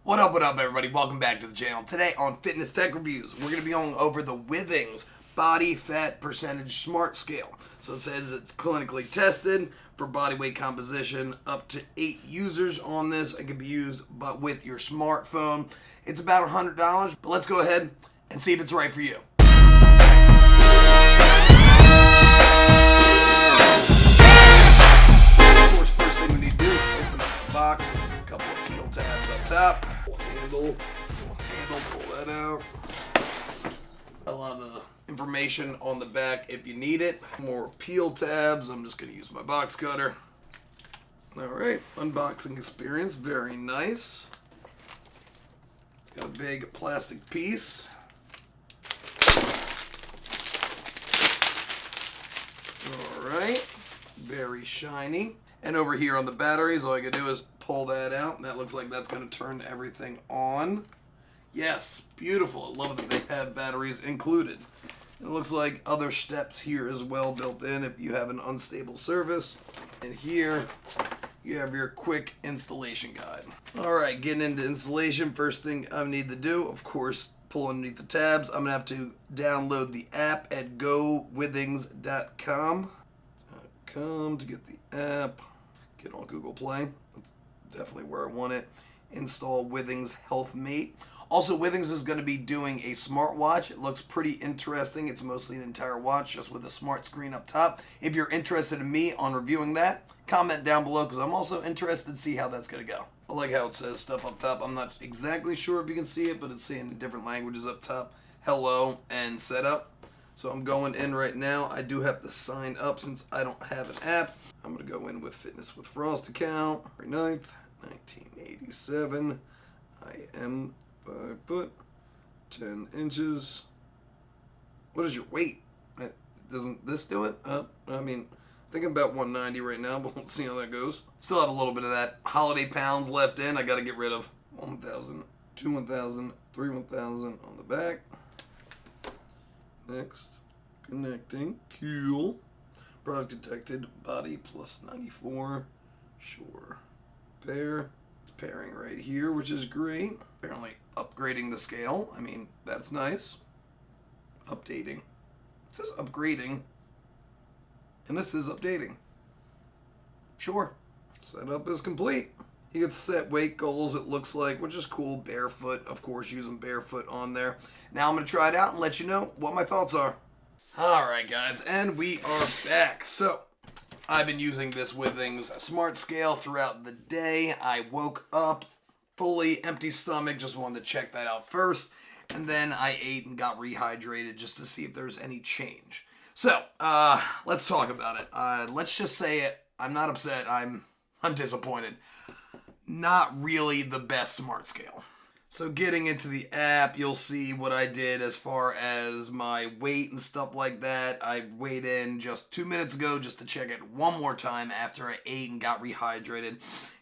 What up, everybody? Welcome back to the channel. Today on Fitness Tech Reviews, we're going to be going over the Withings Body Fat Percentage Smart Scale. So it says it's clinically tested for body weight composition, up to 8 users on this. It can be used but with your smartphone. It's about $100, but let's go ahead and see if it's right for you. Of course, first thing we need to do is open up the box. A couple of peel tabs up top. Handle, pull that out. A lot of information on the back if you need it. More peel tabs. I'm just going to use my box cutter. Alright, unboxing experience. Very nice. It's got a big plastic piece. Alright, very shiny. And over here on the batteries, all I can do is pull that out, and that looks like that's going to turn everything on. Yes, beautiful. I love that they have batteries included. It looks like other steps here as well built in if you have an unstable service. And here you have your quick installation guide. Alright, getting into installation, first thing I need to do, of course, pull underneath the tabs. I'm going to have to download the app at gowithings.com to get the app. Get on Google Play. Definitely where I want it. Install Withings Health Mate. Also, Withings is going to be doing a smartwatch. It looks pretty interesting. It's mostly an entire watch just with a smart screen up top. If you're interested in me on reviewing that, comment down below because I'm also interested to see how that's going to go. I like how it says stuff up top. I'm not exactly sure if you can see it, but it's saying in different languages up top. Hello and setup. So I'm going in right now. I do have to sign up since I don't have an app. I'm going to go in with Fitness with Frost account. February 9th, 1987. I am 5 foot, 10 inches. What is your weight? Doesn't this do it? I mean, thinking about 190 right now, but we'll see how that goes. Still have a little bit of that holiday pounds left in. I got to get rid of 1,000, 2 1,000, 3 1,000 on the back. Next, connecting. Cool. Product detected. Body plus 94. Sure. Pair. It's pairing right here, which is great. Apparently upgrading the scale. I mean, that's nice. Updating. It says upgrading. And this is updating. Sure. Setup is complete. You can set weight goals, it looks like, which is cool. Barefoot, of course, using barefoot on there. Now I'm going to try it out and let you know what my thoughts are. Alright, guys, and we are back. So, I've been using this Withings Smart Scale throughout the day. I woke up fully empty stomach, just wanted to check that out first. And then I ate and got rehydrated just to see if there's any change. So, let's talk about it. Let's just say it. I'm not upset. I'm disappointed. Not really the best smart scale. So getting into the app, you'll see what I did as far as my weight and stuff like that. I weighed in just 2 minutes ago just to check it one more time after I ate and got rehydrated.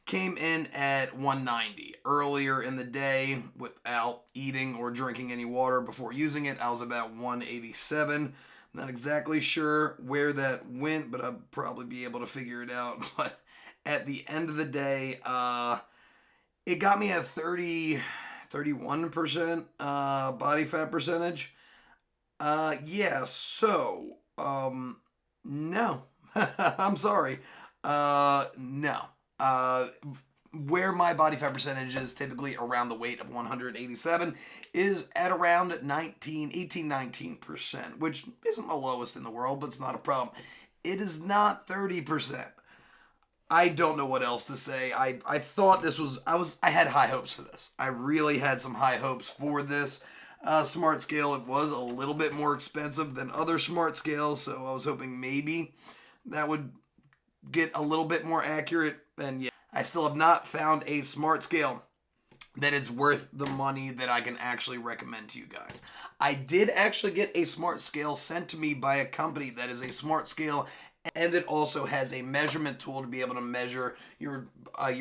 Came in at 190. Earlier in the day, without eating or drinking any water before using it, I was about 187. Not exactly sure where that went, but I'll probably be able to figure it out. But at the end of the day, it got me at 31% body fat percentage. Yeah, so, no. I'm sorry. No. Where my body fat percentage is typically around the weight of 187 is at around 19%, which isn't the lowest in the world, but it's not a problem. It is not 30%. I don't know what else to say. I thought this was, I had high hopes for this. I really had some high hopes for this smart scale. It was a little bit more expensive than other smart scales, so I was hoping maybe that would get a little bit more accurate. And yeah, I still have not found a smart scale that is worth the money that I can actually recommend to you guys. I did actually get a smart scale sent to me by a company that is a smart scale, and it also has a measurement tool to be able to measure your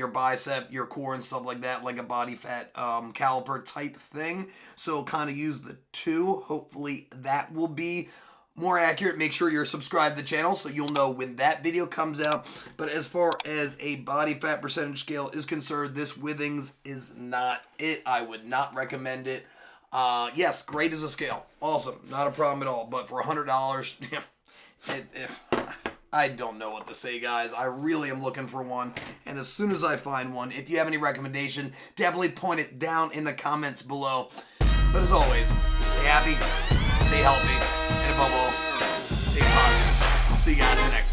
bicep, your core, and stuff like that, like a body fat caliper type thing. So kind of use the two. Hopefully that will be more accurate, make sure you're subscribed to the channel so you'll know when that video comes out. But as far as a body fat percentage scale is concerned, this Withings is not it. I would not recommend it. Yes, great as a scale. Awesome. Not a problem at all. But for $100, I don't know what to say, guys. I really am looking for one. And as soon as I find one, if you have any recommendation, definitely point it down in the comments below. But as always, stay happy, stay healthy, and above all, stay positive. I'll see you guys in the next one.